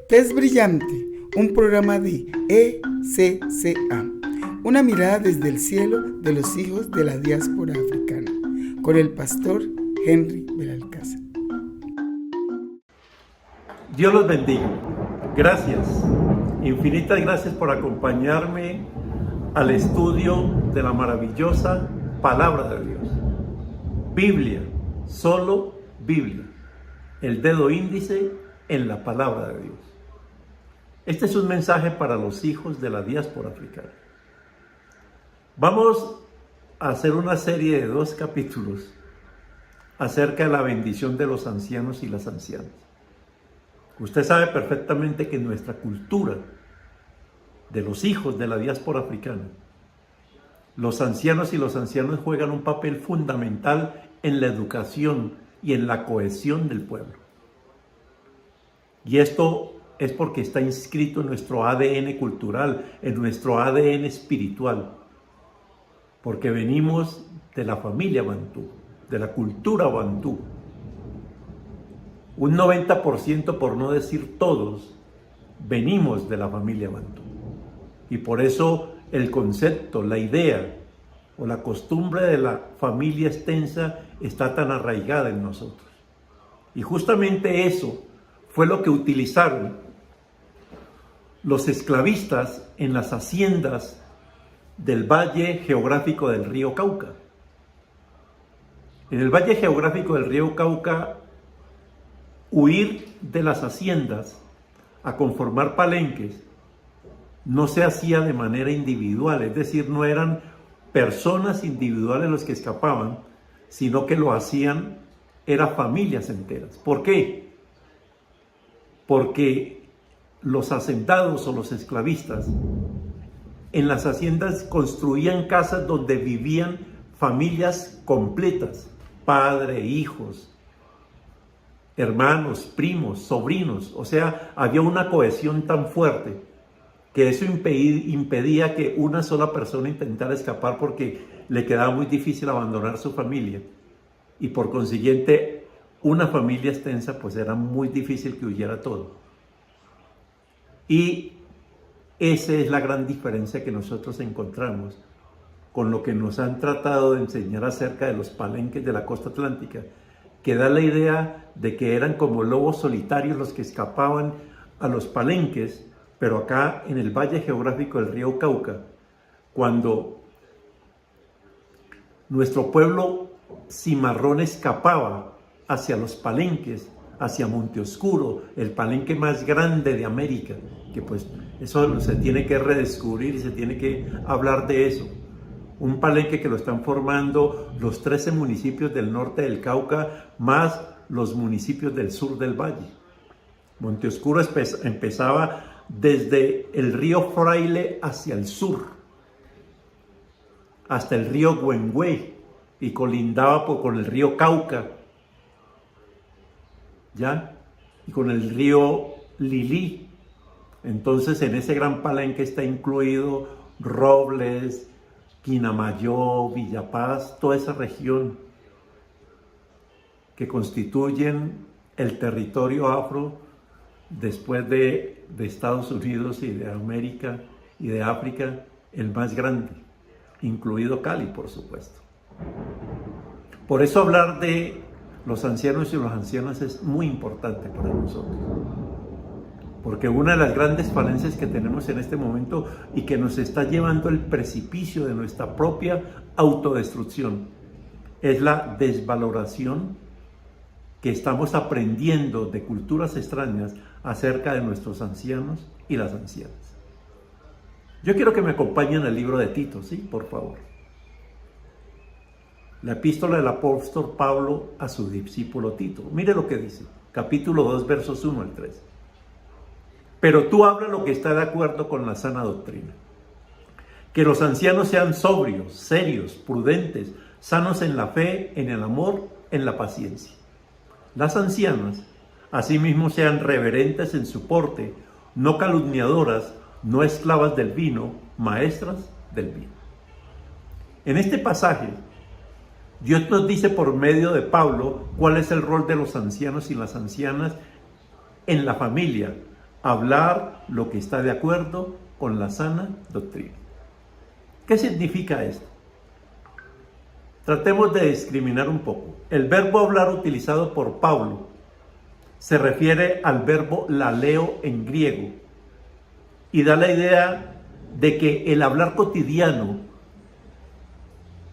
Tez Brillante, un programa de ECCA, una mirada desde el cielo de los hijos de la diáspora africana, con el pastor Henry Belalcázar. Dios los bendiga. Gracias, infinitas gracias por acompañarme al estudio de la maravillosa palabra de Dios. Biblia, solo Biblia. El dedo índice en la palabra de Dios. Este es un mensaje para los hijos de la diáspora africana. Vamos a hacer una serie de 2 capítulos acerca de la bendición de los ancianos y las ancianas. Usted sabe perfectamente que en nuestra cultura de los hijos de la diáspora africana, los ancianos y los ancianos juegan un papel fundamental en la educación y en la cohesión del pueblo. Y esto es porque está inscrito en nuestro ADN cultural, en nuestro ADN espiritual, porque venimos de la familia bantú, de la cultura bantú. Un 90%, por no decir todos, venimos de la familia bantú. Y por eso el concepto, la idea o la costumbre de la familia extensa está tan arraigada en nosotros. Y justamente eso fue lo que utilizaron los esclavistas en las haciendas del valle geográfico del río Cauca. En el valle geográfico del río Cauca, huir de las haciendas a conformar palenques no se hacía de manera individual, es decir, no eran personas individuales los que escapaban, sino que lo hacían, eran familias enteras. ¿Por qué? Porque los hacendados o los esclavistas en las haciendas construían casas donde vivían familias completas, padre, hijos, hermanos, primos, sobrinos. O sea, había una cohesión tan fuerte que eso impedía que una sola persona intentara escapar porque le quedaba muy difícil abandonar su familia. Y por consiguiente, una familia extensa pues era muy difícil que huyera todo. Y esa es la gran diferencia que nosotros encontramos con lo que nos han tratado de enseñar acerca de los palenques de la costa atlántica, que da la idea de que eran como lobos solitarios los que escapaban a los palenques, pero acá en el valle geográfico del río Cauca, cuando nuestro pueblo cimarrón escapaba hacia los palenques, hacia Monte Oscuro, el palenque más grande de América, que pues eso se tiene que redescubrir y se tiene que hablar de eso. Un palenque que lo están formando los 13 municipios del norte del Cauca, más los municipios del sur del valle. Monte Oscuro empezaba desde el río Fraile hacia el sur, hasta el río Güengüe, y colindaba con el río Cauca, ¿ya? Y con el río Lilí. Entonces en ese gran palenque está incluido Robles, Quinamayó, Villapaz, toda esa región que constituyen el territorio afro después de Estados Unidos y de América y de África, el más grande, incluido Cali, por supuesto. Por eso hablar de los ancianos y las ancianas es muy importante para nosotros. Porque una de las grandes falencias que tenemos en este momento y que nos está llevando al precipicio de nuestra propia autodestrucción es la desvaloración que estamos aprendiendo de culturas extrañas acerca de nuestros ancianos y las ancianas. Yo quiero que me acompañen al libro de Tito, ¿sí? Por favor. La epístola del apóstol Pablo a su discípulo Tito. Mire lo que dice, capítulo 2, versos 1 al 3. Pero tú habla lo que está de acuerdo con la sana doctrina. Que los ancianos sean sobrios, serios, prudentes, sanos en la fe, en el amor, en la paciencia. Las ancianas, asimismo, sean reverentes en su porte, no calumniadoras, no esclavas del vino, maestras del bien. En este pasaje, Dios nos dice por medio de Pablo cuál es el rol de los ancianos y las ancianas en la familia, hablar lo que está de acuerdo con la sana doctrina. ¿Qué significa esto? Tratemos de discriminar un poco. El verbo hablar utilizado por Pablo se refiere al verbo laleo en griego y da la idea de que el hablar cotidiano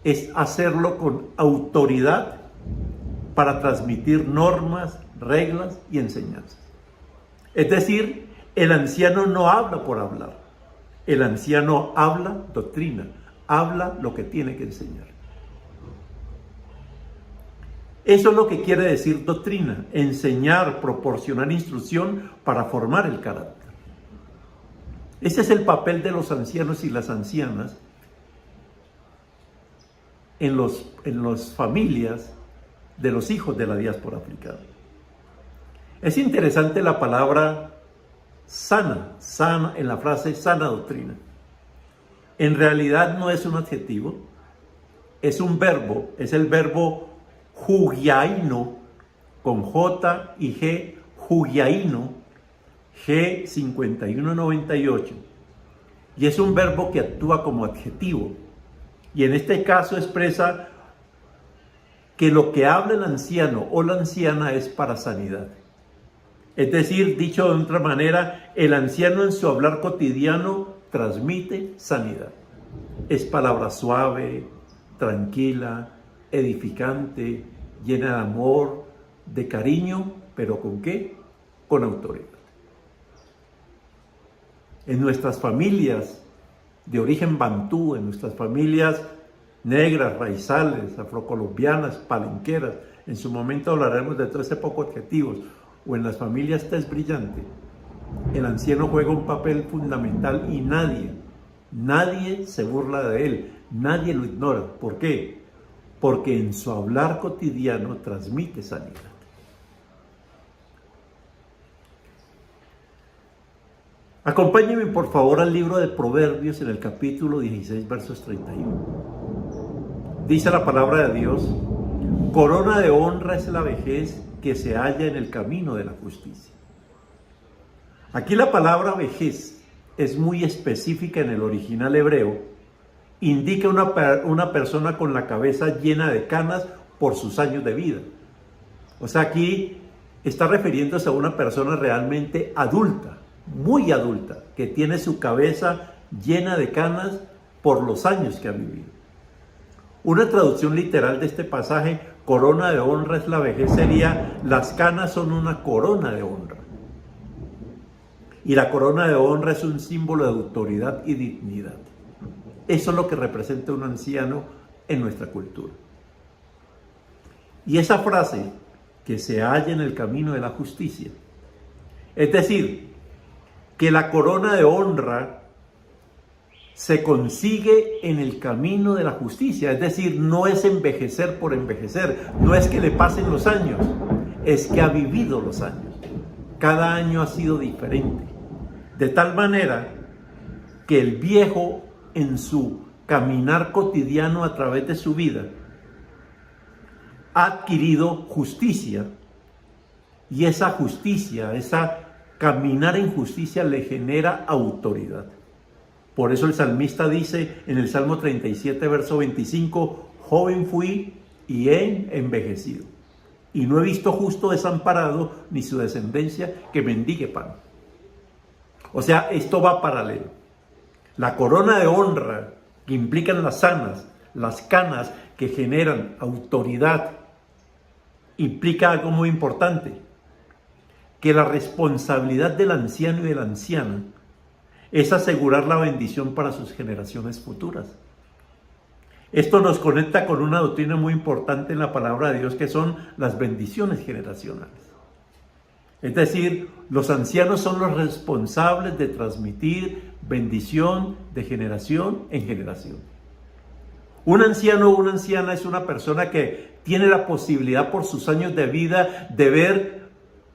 es hacerlo con autoridad para transmitir normas, reglas y enseñanzas. Es decir, el anciano no habla por hablar. El anciano habla doctrina, habla lo que tiene que enseñar. Eso es lo que quiere decir doctrina, enseñar, proporcionar instrucción para formar el carácter. Ese es el papel de los ancianos y las ancianas en las familias de los hijos de la diáspora africana. Es interesante la palabra sana en la frase sana doctrina. En realidad no es un adjetivo, es un verbo, es el verbo hugiaino, con J y G, hugiaino, G5198, y es un verbo que actúa como adjetivo, y en este caso expresa que lo que habla el anciano o la anciana es para sanidad. Es decir, dicho de otra manera, el anciano en su hablar cotidiano transmite sanidad. Es palabra suave, tranquila, edificante, llena de amor, de cariño, pero ¿con qué? Con autoridad. En nuestras familias de origen bantú, en nuestras familias negras, raizales, afrocolombianas, palenqueras, en su momento hablaremos de todo ese poco adjetivos, o en las familias tez brillante, el anciano juega un papel fundamental y nadie se burla de él, nadie lo ignora. ¿Por qué? Porque en su hablar cotidiano transmite sanidad. Acompáñenme por favor al libro de Proverbios en el capítulo 16, versos 31. Dice la palabra de Dios: corona de honra es la vejez que se halla en el camino de la justicia. Aquí la palabra vejez es muy específica en el original hebreo. Indica una persona con la cabeza llena de canas por sus años de vida. O sea, aquí está refiriéndose a una persona realmente adulta, muy adulta, que tiene su cabeza llena de canas por los años que ha vivido. Una traducción literal de este pasaje, corona de honra es la vejez, sería: las canas son una corona de honra. Y la corona de honra es un símbolo de autoridad y dignidad. Eso es lo que representa un anciano en nuestra cultura. Y esa frase, que se halla en el camino de la justicia, es decir, que la corona de honra se consigue en el camino de la justicia, es decir, no es envejecer por envejecer, no es que le pasen los años, es que ha vivido los años. Cada año ha sido diferente, de tal manera que el viejo en su caminar cotidiano a través de su vida ha adquirido justicia, y esa justicia, esa caminar en justicia le genera autoridad. Por eso el salmista dice en el Salmo 37, verso 25, joven fui y he envejecido, y no he visto justo desamparado, ni su descendencia que mendigue pan. O sea, esto va paralelo. La corona de honra que implican las canas que generan autoridad, implica algo muy importante, que la responsabilidad del anciano y de la anciana es asegurar la bendición para sus generaciones futuras. Esto nos conecta con una doctrina muy importante en la palabra de Dios, que son las bendiciones generacionales. Es decir, los ancianos son los responsables de transmitir bendición de generación en generación. Un anciano o una anciana es una persona que tiene la posibilidad por sus años de vida de ver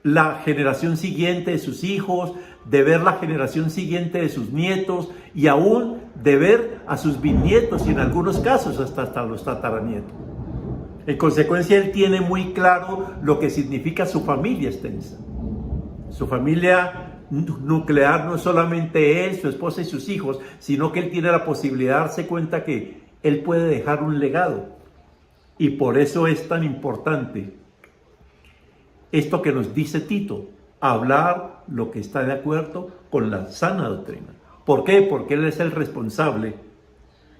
la generación siguiente de sus hijos, de ver la generación siguiente de sus nietos y aún de ver a sus bisnietos y en algunos casos hasta los tataranietos. En consecuencia, él tiene muy claro lo que significa su familia extensa. Su familia nuclear no es solamente él, su esposa y sus hijos, sino que él tiene la posibilidad de darse cuenta que él puede dejar un legado. Y por eso es tan importante esto que nos dice Tito, hablar lo que está de acuerdo con la sana doctrina. ¿Por qué? Porque él es el responsable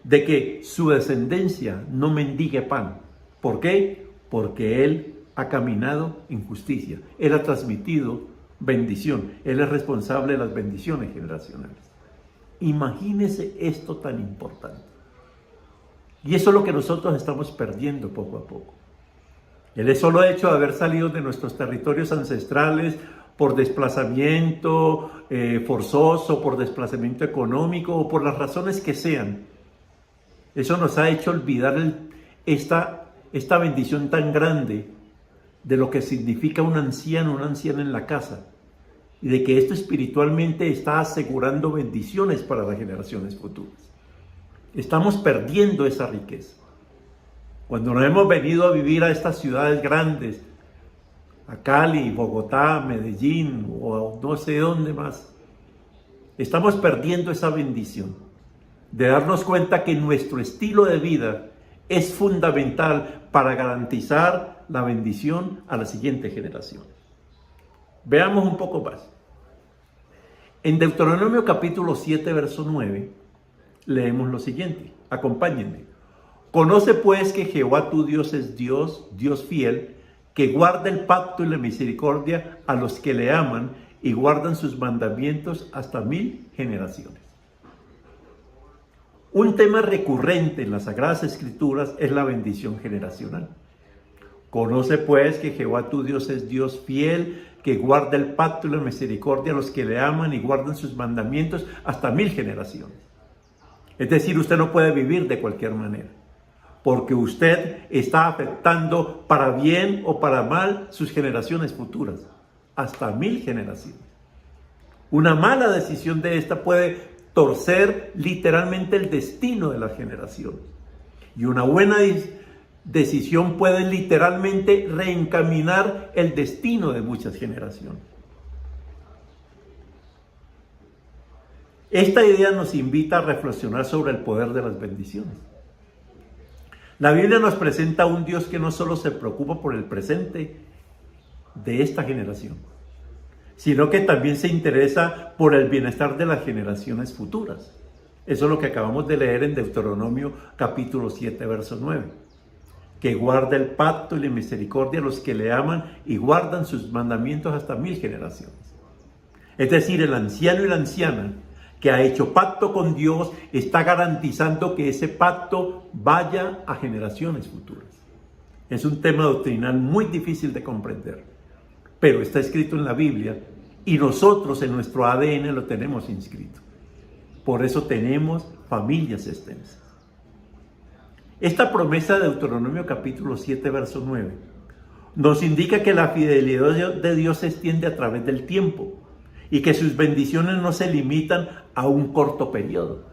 de que su descendencia no mendigue pan. ¿Por qué? Porque él ha caminado en justicia. Él ha transmitido bendición. Él es responsable de las bendiciones generacionales. Imagínese esto tan importante. Y eso es lo que nosotros estamos perdiendo poco a poco. El solo hecho de haber salido de nuestros territorios ancestrales por desplazamiento forzoso, por desplazamiento económico o por las razones que sean, eso nos ha hecho olvidar esta bendición tan grande de lo que significa un anciano, una anciana en la casa, y de que esto espiritualmente está asegurando bendiciones para las generaciones futuras. Estamos perdiendo esa riqueza. Cuando nos hemos venido a vivir a estas ciudades grandes, a Cali, Bogotá, Medellín o no sé dónde más, estamos perdiendo esa bendición de darnos cuenta que nuestro estilo de vida es fundamental para garantizar la bendición a la siguiente generación. Veamos un poco más. En Deuteronomio capítulo 7, verso 9, leemos lo siguiente. Acompáñenme. Conoce pues que Jehová tu Dios es Dios, Dios fiel, que guarda el pacto y la misericordia a los que le aman y guardan sus mandamientos hasta 1000 generaciones. Un tema recurrente en las Sagradas Escrituras es la bendición generacional. Conoce pues que Jehová tu Dios es Dios fiel, que guarda el pacto y la misericordia a los que le aman y guardan sus mandamientos hasta 1000 generaciones. Es decir, usted no puede vivir de cualquier manera, porque usted está afectando para bien o para mal sus generaciones futuras, hasta 1000 generaciones. Una mala decisión de esta puede torcer literalmente el destino de las generaciones. Y una buena decisión puede literalmente reencaminar el destino de muchas generaciones. Esta idea nos invita a reflexionar sobre el poder de las bendiciones. La Biblia nos presenta a un Dios que no solo se preocupa por el presente de esta generación, sino que también se interesa por el bienestar de las generaciones futuras. Eso es lo que acabamos de leer en Deuteronomio capítulo 7, verso 9. Que guarda el pacto y la misericordia a los que le aman y guardan sus mandamientos hasta 1000 generaciones. Es decir, el anciano y la anciana que ha hecho pacto con Dios está garantizando que ese pacto vaya a generaciones futuras. Es un tema doctrinal muy difícil de comprender, pero está escrito en la Biblia y nosotros en nuestro ADN lo tenemos inscrito. Por eso tenemos familias extensas. Esta promesa de Deuteronomio capítulo 7, verso 9, nos indica que la fidelidad de Dios se extiende a través del tiempo y que sus bendiciones no se limitan a un corto periodo.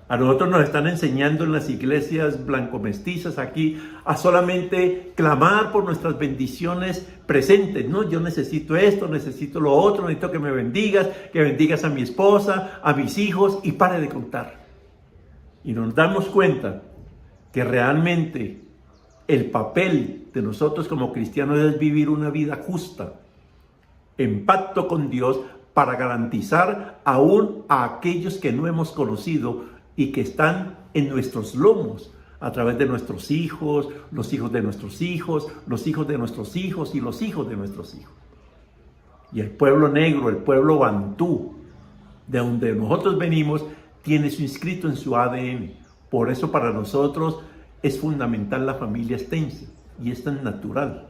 A nosotros nos están enseñando en las iglesias blanco-mestizas aquí a solamente clamar por nuestras bendiciones presentes. No, yo necesito esto, necesito lo otro, necesito que me bendigas, que bendigas a mi esposa, a mis hijos, y pare de contar. Y nos damos cuenta que realmente el papel de nosotros como cristianos es vivir una vida justa, en pacto con Dios, para garantizar aún a aquellos que no hemos conocido y que están en nuestros lomos, a través de nuestros hijos, los hijos de nuestros hijos, los hijos de nuestros hijos y los hijos de nuestros hijos. Y el pueblo negro, el pueblo bantú, de donde nosotros venimos, tiene eso inscrito en su ADN. Por eso para nosotros es fundamental la familia extensa, y es tan natural.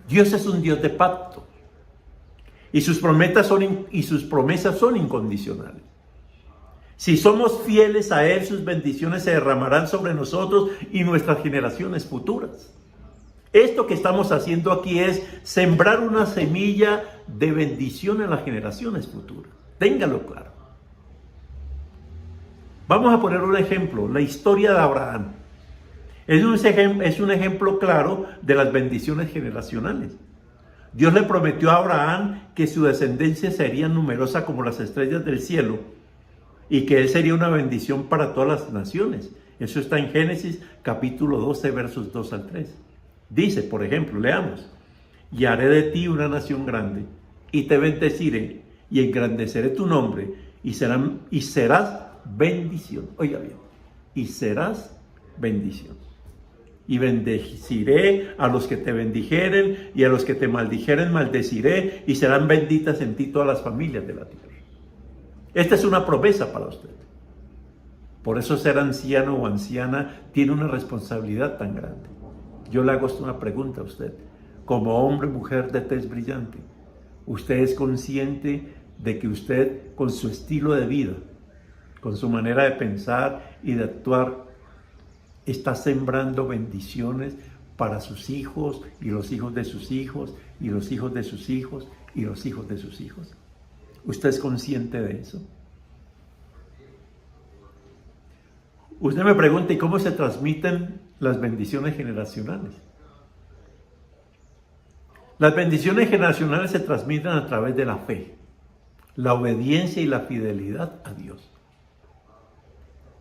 Dios es un Dios de pacto, y sus promesas son incondicionales. Si somos fieles a Él, sus bendiciones se derramarán sobre nosotros y nuestras generaciones futuras. Esto que estamos haciendo aquí es sembrar una semilla de bendición en las generaciones futuras. Téngalo claro. Vamos a poner un ejemplo, la historia de Abraham. Es un ejemplo claro de las bendiciones generacionales. Dios le prometió a Abraham que su descendencia sería numerosa como las estrellas del cielo y que él sería una bendición para todas las naciones. Eso está en Génesis capítulo 12, versos 2 al 3. Dice, por ejemplo, leamos: y haré de ti una nación grande, y te bendeciré, y engrandeceré tu nombre, y serás bendición. Oiga bien, y serás bendición. Y bendeciré a los que te bendijeren, y a los que te maldijeren maldeciré, y serán benditas en ti todas las familias de la tierra. Esta es una promesa para usted. Por eso ser anciano o anciana tiene una responsabilidad tan grande. Yo le hago una pregunta a usted. Como hombre o mujer de tez brillante, ¿usted es consciente de que usted, con su estilo de vida, con su manera de pensar y de actuar, está sembrando bendiciones para sus hijos y los hijos de sus hijos y los hijos de sus hijos y los hijos de sus hijos? ¿Usted es consciente de eso? Usted me pregunta, ¿y cómo se transmiten las bendiciones generacionales? Las bendiciones generacionales se transmiten a través de la fe, la obediencia y la fidelidad a Dios.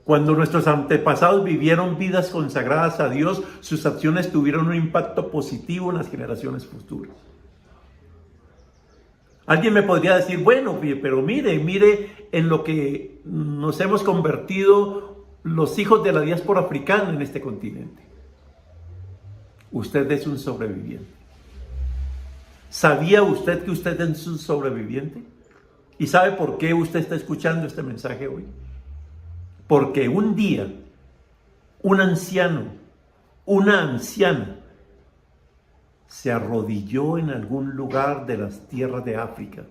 Cuando nuestros antepasados vivieron vidas consagradas a Dios, sus acciones tuvieron un impacto positivo en las generaciones futuras. Alguien me podría decir, bueno, pero mire en lo que nos hemos convertido los hijos de la diáspora africana en este continente. Usted es un sobreviviente. ¿Sabía usted que usted es un sobreviviente? ¿Y sabe por qué usted está escuchando este mensaje hoy? Porque un día, un anciano, una anciana, se arrodilló en algún lugar de las tierras de África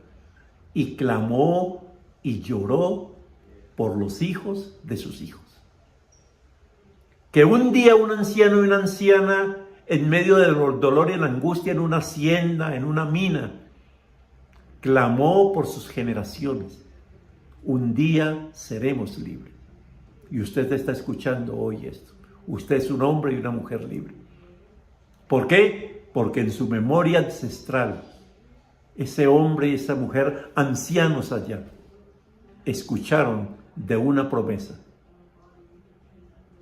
y clamó y lloró por los hijos de sus hijos. Que un día un anciano y una anciana, en medio del dolor y la angustia, en una hacienda, en una mina, clamó por sus generaciones. Un día seremos libres. Y usted está escuchando hoy esto. Usted es un hombre y una mujer libre. ¿Por qué? Porque en su memoria ancestral, ese hombre y esa mujer, ancianos allá, escucharon de una promesa,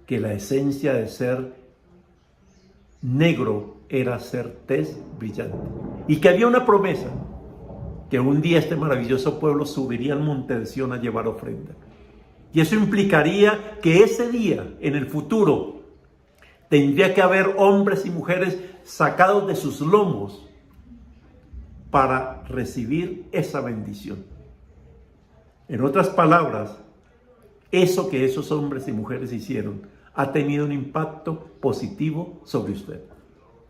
que la esencia de ser negro era ser tez brillante, y que había una promesa, que un día este maravilloso pueblo subiría al monte de Sión a llevar ofrenda. Y eso implicaría que ese día, en el futuro, tendría que haber hombres y mujeres sacados de sus lomos para recibir esa bendición. En otras palabras, eso que esos hombres y mujeres hicieron ha tenido un impacto positivo sobre usted.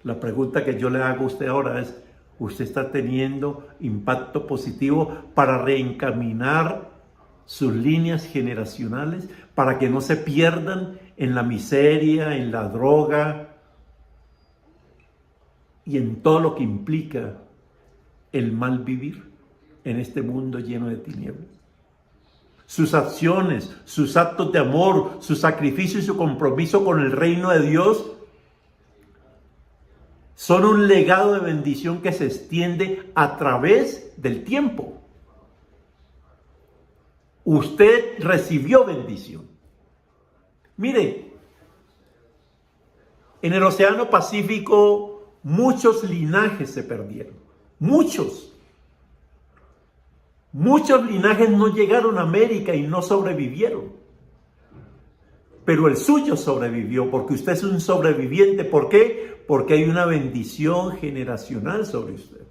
La pregunta que yo le hago a usted ahora es, ¿usted está teniendo impacto positivo para reencaminar sus líneas generacionales, para que no se pierdan en la miseria, en la droga y en todo lo que implica el mal vivir en este mundo lleno de tinieblas? Sus acciones, sus actos de amor, su sacrificio y su compromiso con el reino de Dios son un legado de bendición que se extiende a través del tiempo. Usted recibió bendición. Mire, en el Océano Pacífico muchos linajes se perdieron. Muchos linajes no llegaron a América y no sobrevivieron. Pero el suyo sobrevivió, porque usted es un sobreviviente. ¿Por qué? Porque hay una bendición generacional sobre usted.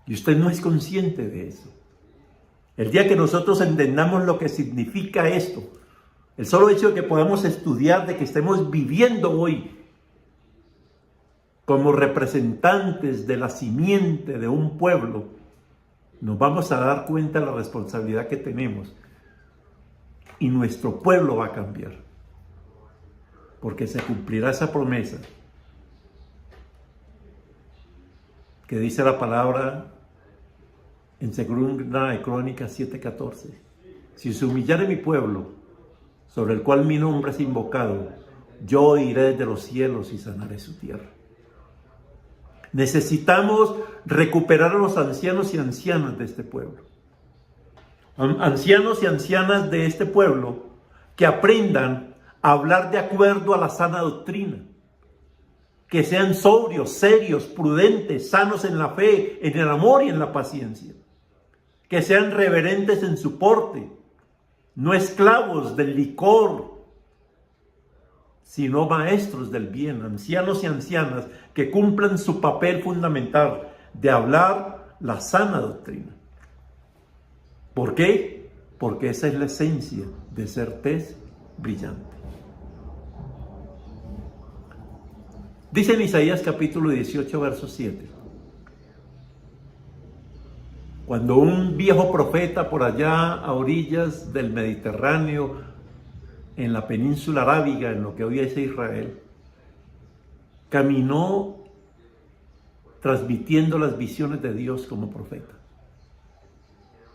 Y usted no es consciente de eso. El día que nosotros entendamos lo que significa esto, el solo hecho de que podamos estudiar, de que estemos viviendo hoy como representantes de la simiente de un pueblo, nos vamos a dar cuenta de la responsabilidad que tenemos. Y nuestro pueblo va a cambiar. Porque se cumplirá esa promesa que dice la palabra en 2 de Crónicas 7:14. Si se humillare mi pueblo, sobre el cual mi nombre es invocado, yo iré desde los cielos y sanaré su tierra. Necesitamos recuperar a los ancianos y ancianas de este pueblo. Ancianos y ancianas de este pueblo que aprendan a hablar de acuerdo a la sana doctrina. Que sean sobrios, serios, prudentes, sanos en la fe, en el amor y en la paciencia. Que sean reverentes en su porte, no esclavos del licor, sino maestros del bien, ancianos y ancianas que cumplan su papel fundamental de hablar la sana doctrina. ¿Por qué? Porque esa es la esencia de ser tez brillante. Dice en Isaías capítulo 18, verso 7. Cuando un viejo profeta por allá a orillas del Mediterráneo, en la península arábiga, en lo que hoy es Israel, caminó transmitiendo las visiones de Dios como profeta.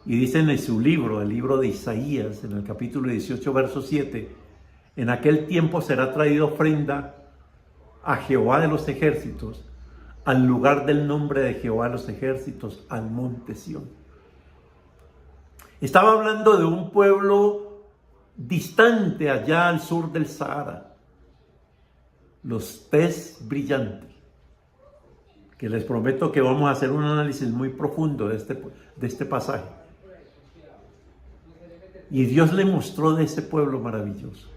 Y dice en su libro, el libro de Isaías, en el capítulo 18, verso 7, en aquel tiempo será traída ofrenda a Jehová de los ejércitos, al lugar del nombre de Jehová de los ejércitos, al monte Sión. Estaba hablando de un pueblo distante allá al sur del Sahara, los tez brillantes, que les prometo que vamos a hacer un análisis muy profundo de este pasaje. Y Dios le mostró de ese pueblo maravilloso.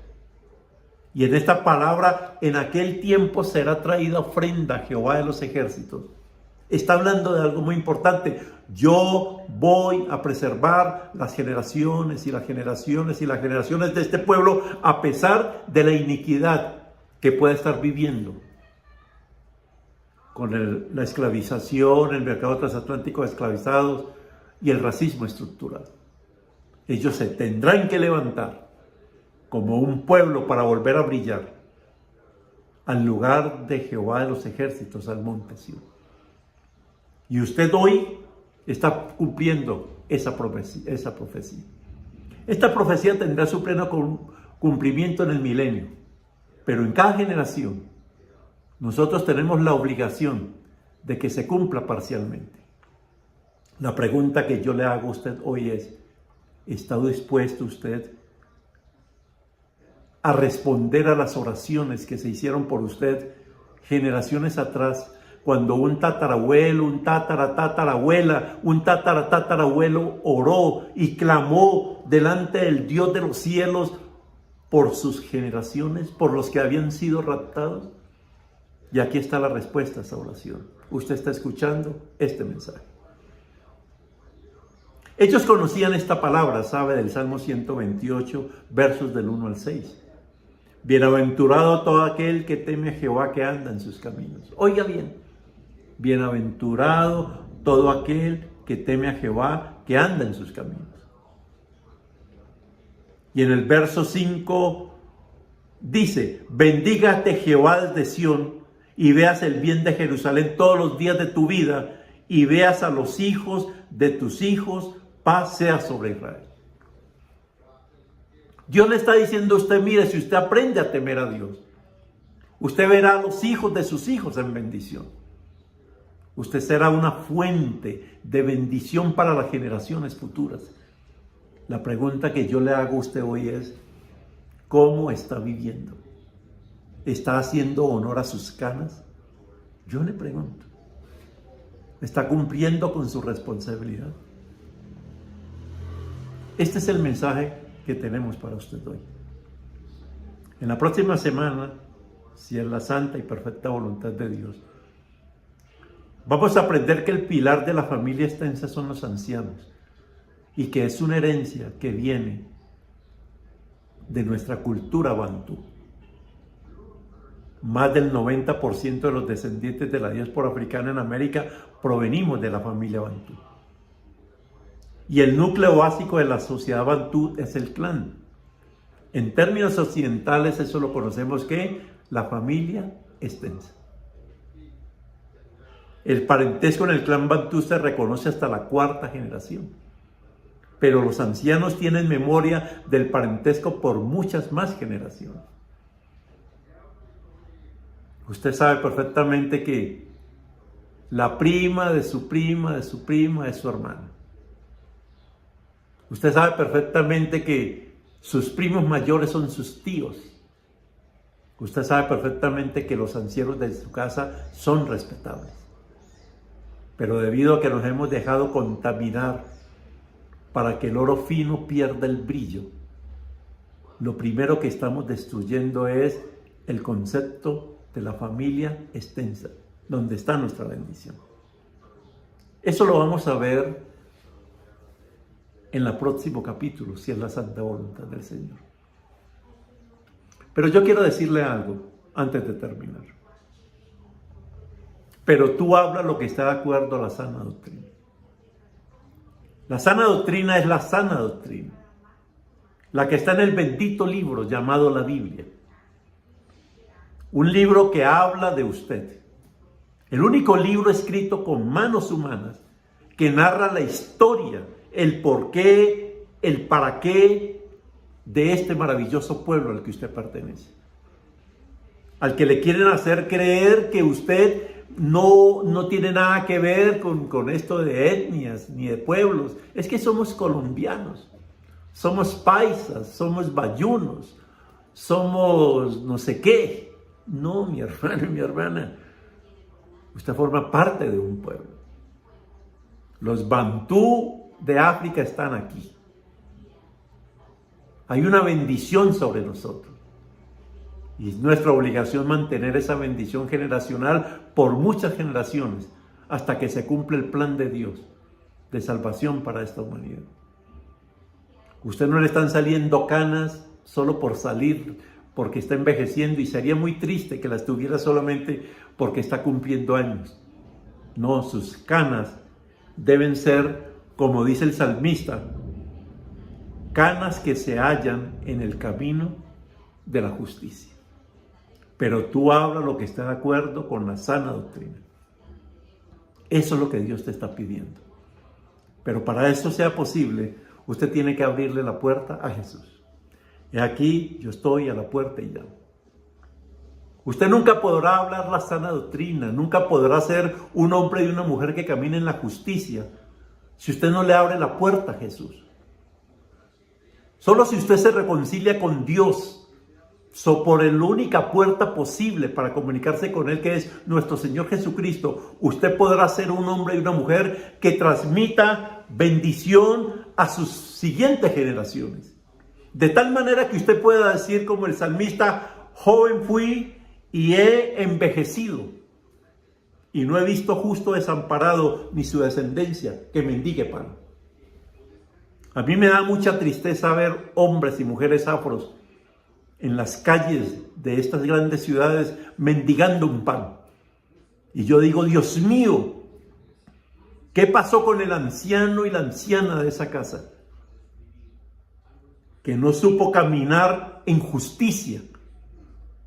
Y en esta palabra, en aquel tiempo será traída ofrenda a Jehová de los ejércitos. Está hablando de algo muy importante. Yo voy a preservar las generaciones y las generaciones y las generaciones de este pueblo a pesar de la iniquidad que pueda estar viviendo. Con la esclavización, el mercado transatlántico de esclavizados y el racismo estructural. Ellos se tendrán que levantar como un pueblo para volver a brillar al lugar de Jehová de los ejércitos, al monte Sión. Y usted hoy está cumpliendo esa profecía. Esta profecía tendrá su pleno cumplimiento en el milenio, pero en cada generación nosotros tenemos la obligación de que se cumpla parcialmente. La pregunta que yo le hago a usted hoy es, ¿está dispuesto usted a responder a las oraciones que se hicieron por usted generaciones atrás, cuando un tatarabuelo, un tataratatarabuela, un tataratatarabuelo oró y clamó delante del Dios de los cielos por sus generaciones, por los que habían sido raptados? Y aquí está la respuesta a esa oración. Usted está escuchando este mensaje. Ellos conocían esta palabra, sabe, del Salmo 128, versos del 1 al 6. Bienaventurado todo aquel que teme a Jehová, que anda en sus caminos. Oiga bien, bienaventurado todo aquel que teme a Jehová, que anda en sus caminos. Y en el verso 5 dice, bendígate Jehová desde Sión, y veas el bien de Jerusalén todos los días de tu vida, y veas a los hijos de tus hijos, paz sea sobre Israel. Dios le está diciendo a usted, mire, si usted aprende a temer a Dios, usted verá a los hijos de sus hijos en bendición. Usted será una fuente de bendición para las generaciones futuras. La pregunta que yo le hago a usted hoy es, ¿cómo está viviendo? ¿Está haciendo honor a sus canas? Yo le pregunto, ¿está cumpliendo con su responsabilidad? Este es el mensaje que tenemos para usted hoy. En la próxima semana, si es la santa y perfecta voluntad de Dios, vamos a aprender que el pilar de la familia extensa son los ancianos y que es una herencia que viene de nuestra cultura bantú. Más del 90% de los descendientes de la diáspora africana en América provenimos de la familia bantú. Y el núcleo básico de la sociedad bantú es el clan. En términos occidentales, eso lo conocemos que la familia extensa. El parentesco en el clan bantú se reconoce hasta la 4ª generación. Pero los ancianos tienen memoria del parentesco por muchas más generaciones. Usted sabe perfectamente que la prima de su prima, de su prima, es su hermana. Usted sabe perfectamente que sus primos mayores son sus tíos. Usted sabe perfectamente que los ancianos de su casa son respetables. Pero debido a que nos hemos dejado contaminar para que el oro fino pierda el brillo, lo primero que estamos destruyendo es el concepto de la familia extensa, donde está nuestra bendición. Eso lo vamos a ver en el próximo capítulo, si es la santa voluntad del Señor. Pero yo quiero decirle algo antes de terminar. Pero tú hablas lo que está de acuerdo a la sana doctrina. La sana doctrina es la sana doctrina, la que está en el bendito libro llamado la Biblia. Un libro que habla de usted. El único libro escrito con manos humanas que narra la historia, el porqué, el para qué de este maravilloso pueblo al que usted pertenece. Al que le quieren hacer creer que usted no tiene nada que ver con esto de etnias ni de pueblos. Es que somos colombianos, somos paisas, somos bayunos, somos no sé qué. No, mi hermano y mi hermana, usted forma parte de un pueblo. Los bantú de África están aquí. Hay una bendición sobre nosotros. Y es nuestra obligación mantener esa bendición generacional por muchas generaciones hasta que se cumpla el plan de Dios de salvación para esta humanidad. Usted no le están saliendo canas solo por salir, porque está envejeciendo, y sería muy triste que las tuviera solamente porque está cumpliendo años. No, sus canas deben ser, como dice el salmista, canas que se hallan en el camino de la justicia. Pero tú hablas lo que está de acuerdo con la sana doctrina. Eso es lo que Dios te está pidiendo. Pero para eso sea posible, usted tiene que abrirle la puerta a Jesús. Y aquí yo estoy a la puerta y llamo. Usted nunca podrá hablar la sana doctrina, nunca podrá ser un hombre y una mujer que caminen en la justicia si usted no le abre la puerta a Jesús. Solo si usted se reconcilia con Dios, por la única puerta posible para comunicarse con Él, que es nuestro Señor Jesucristo, usted podrá ser un hombre y una mujer que transmita bendición a sus siguientes generaciones. De tal manera que usted pueda decir como el salmista: joven fui y he envejecido, y no he visto justo desamparado ni su descendencia que mendigue pan. A mí me da mucha tristeza ver hombres y mujeres afros en las calles de estas grandes ciudades mendigando un pan. Y yo digo: Dios mío, ¿qué pasó con el anciano y la anciana de esa casa? Que no supo caminar en justicia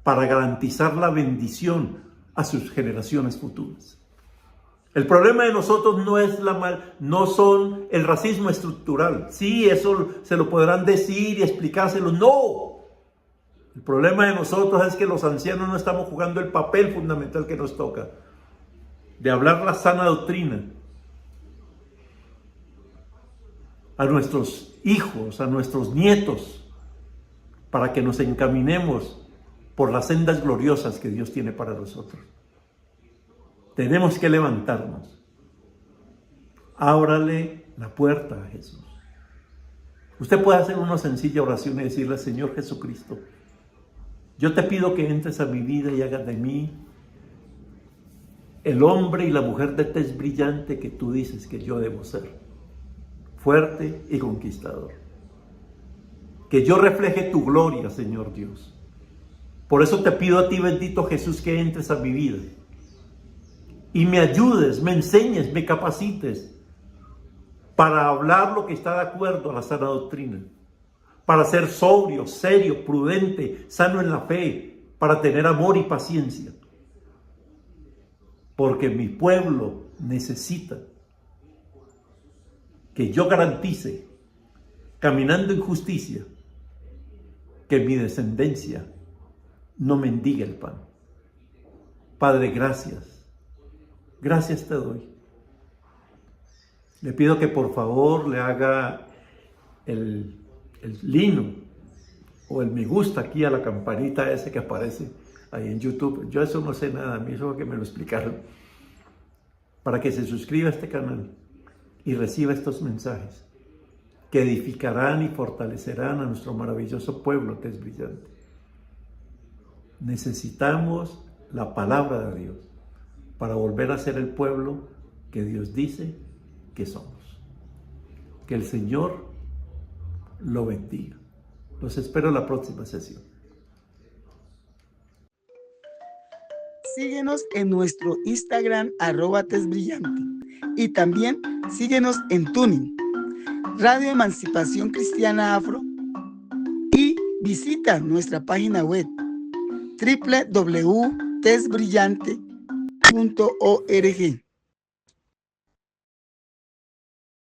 para garantizar la bendición a sus generaciones futuras. El problema de nosotros no son el racismo estructural. Sí, eso se lo podrán decir y explicárselo. No. El problema de nosotros es que los ancianos no estamos jugando el papel fundamental que nos toca, de hablar la sana doctrina a nuestros hijos, a nuestros nietos, para que nos encaminemos por las sendas gloriosas que Dios tiene para nosotros. Tenemos que levantarnos. Ábrale la puerta a Jesús. Usted puede hacer una sencilla oración y decirle: Señor Jesucristo, yo te pido que entres a mi vida y hagas de mí el hombre y la mujer de tez brillante que tú dices que yo debo ser, fuerte y conquistador. Que yo refleje tu gloria, Señor Dios. Por eso te pido a ti, bendito Jesús, que entres a mi vida y me ayudes, me enseñes, me capacites para hablar lo que está de acuerdo a la sana doctrina, para ser sobrio, serio, prudente, sano en la fe, para tener amor y paciencia. Porque mi pueblo necesita que yo garantice, caminando en justicia, que mi descendencia no mendigue el pan. Padre, gracias. Gracias te doy. Le pido que por favor le haga el lino o el me gusta aquí a la campanita ese que aparece ahí en YouTube. Yo eso no sé nada, a mí eso que me lo explicaron. Para que se suscriba a este canal y reciba estos mensajes que edificarán y fortalecerán a nuestro maravilloso pueblo que es brillante. Necesitamos la palabra de Dios para volver a ser el pueblo que Dios dice que somos. Que el Señor lo bendiga. Los espero en la próxima sesión. Síguenos en nuestro Instagram @tesbrillante y también síguenos en Tuning, Radio Emancipación Cristiana Afro, y visita nuestra página web www.tesbrillante.org.